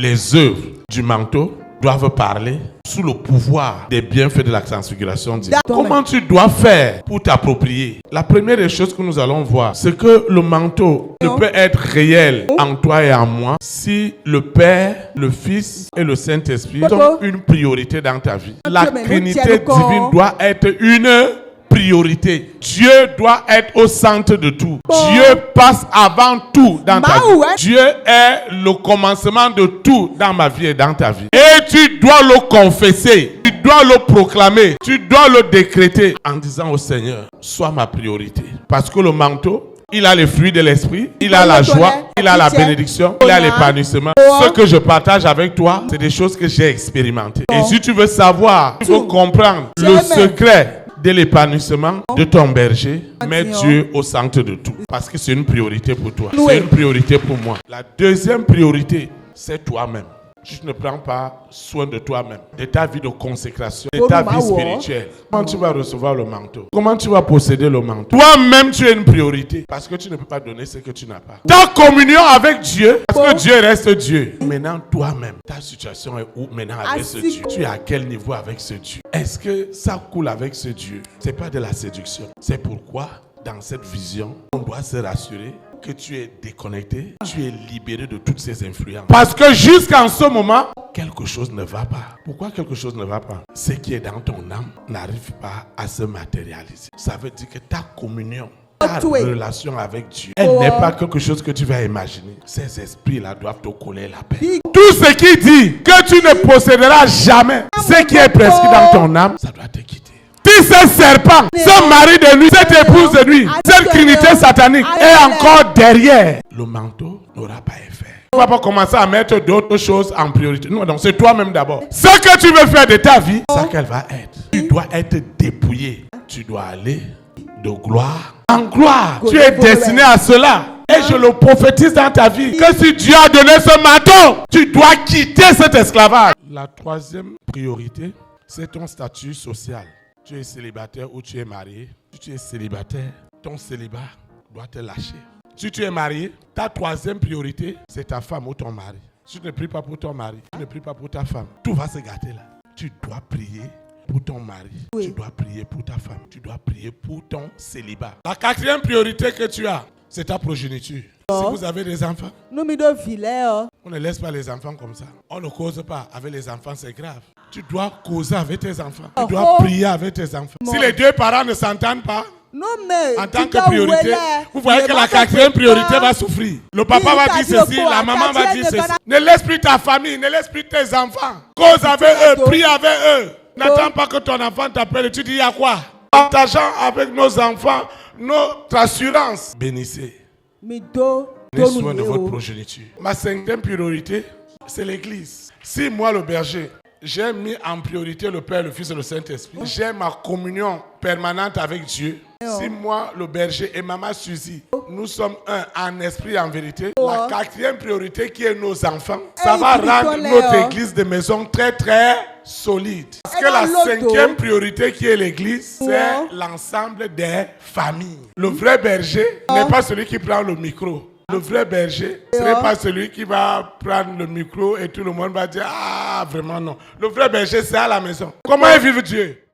les œuvres du manteau doivent parler sous le pouvoir des bienfaits de la transfiguration divine. Comment tu dois faire pour t'approprier? La première des choses que nous allons voir, c'est que le manteau ne peut être réel en toi et en moi si le Père, le Fils et le Saint-Esprit sont une priorité dans ta vie. La Trinité divine doit être une priorité. Dieu doit être au centre de tout. Dieu passe avant tout dans ta vie. Dieu est le commencement de tout dans ma vie et dans ta vie. Et tu dois le confesser. Tu dois le proclamer. Tu dois le décréter en disant au Seigneur, sois ma priorité. Parce que le manteau, il a les fruits de l'esprit, il a la joie, il a la bénédiction, il a l'épanouissement. Ce que je partage avec toi, c'est des choses que j'ai expérimentées. Et si tu veux savoir, il faut comprendre le secret de l'épanouissement de ton berger, mets Dieu au centre de tout. Parce que c'est une priorité pour toi. C'est une priorité pour moi. La deuxième priorité, c'est toi-même. Tu ne prends pas soin de toi-même, de ta vie de consécration, de ta vie spirituelle. Comment tu vas recevoir le manteau? Comment tu vas posséder le manteau? Toi-même, tu es une priorité parce que tu ne peux pas donner ce que tu n'as pas. Ta communion avec Dieu, parce que Dieu reste Dieu. Maintenant, toi-même, ta situation est où maintenant avec ce Dieu? Tu es à quel niveau avec ce Dieu? Est-ce que ça coule avec ce Dieu? C'est pas de la séduction. C'est pourquoi, dans cette vision, on doit se rassurer que tu es déconnecté, tu es libéré de toutes ces influences. Parce que jusqu'en ce moment, quelque chose ne va pas. Pourquoi quelque chose ne va pas? Ce qui est dans ton âme n'arrive pas à se matérialiser. Ça veut dire que ta communion, ta relation avec Dieu, elle n'est pas quelque chose que tu vas imaginer. Ces esprits-là doivent te coller la paix. Tout ce qui dit que tu ne posséderas jamais ce qui est prescrit dans ton âme, ça doit te quitter. Si ce serpent, ce mari de nuit, cette épouse de nuit, cette trinité satanique est encore derrière, le manteau n'aura pas effet. On ne va pas commencer à mettre d'autres choses en priorité. Non, c'est toi-même d'abord. Ce que tu veux faire de ta vie, c'est ça qu'elle va être. Tu dois être dépouillé. Tu dois aller de gloire en gloire. Tu es destiné à cela. Et je le prophétise dans ta vie que si Dieu a donné ce manteau, tu dois quitter cet esclavage. La troisième priorité, c'est ton statut social. Tu es célibataire ou tu es marié. Si tu es célibataire, ton célibat doit te lâcher. Si tu es marié, ta troisième priorité, c'est ta femme ou ton mari. Si tu ne pries pas pour ton mari, tu ne pries pas pour ta femme, tout va se gâter là. Tu dois prier pour ton mari. Tu dois prier pour ta femme. Tu dois prier pour ton célibat. La quatrième priorité que tu as, c'est ta progéniture. Si vous avez des enfants, on ne laisse pas les enfants comme ça. On ne cause pas avec les enfants, c'est grave. Tu dois causer avec tes enfants. Tu dois prier avec tes enfants. Si les deux parents ne s'entendent pas, en tant que priorité, vous voyez que la quatrième priorité va souffrir. Le papa va dire ceci, la maman va dire ceci. Ne laisse plus ta famille, ne laisse plus tes enfants. Cause avec eux, prie avec eux. N'attends pas que ton enfant t'appelle et tu dis, il y a quoi? Partageant avec nos enfants notre assurance. Bénissez. Prenez soin de votre progéniture. Ma cinquième priorité, c'est l'église. Si moi, le berger, j'ai mis en priorité le Père, le Fils et le Saint-Esprit, j'ai ma communion permanente avec Dieu. Si moi, le berger et Maman Suzy, nous sommes un en esprit et en vérité, la quatrième priorité qui est nos enfants, ça va rendre notre église de maison très très solide. Parce que la cinquième priorité qui est l'église, c'est l'ensemble des familles. Le vrai berger n'est pas celui qui prend le micro. Le vrai berger, ce n'est pas celui qui va prendre le micro et tout le monde va dire « Ah, vraiment non ». Le vrai berger, c'est à la maison. Comment vivent Dieu?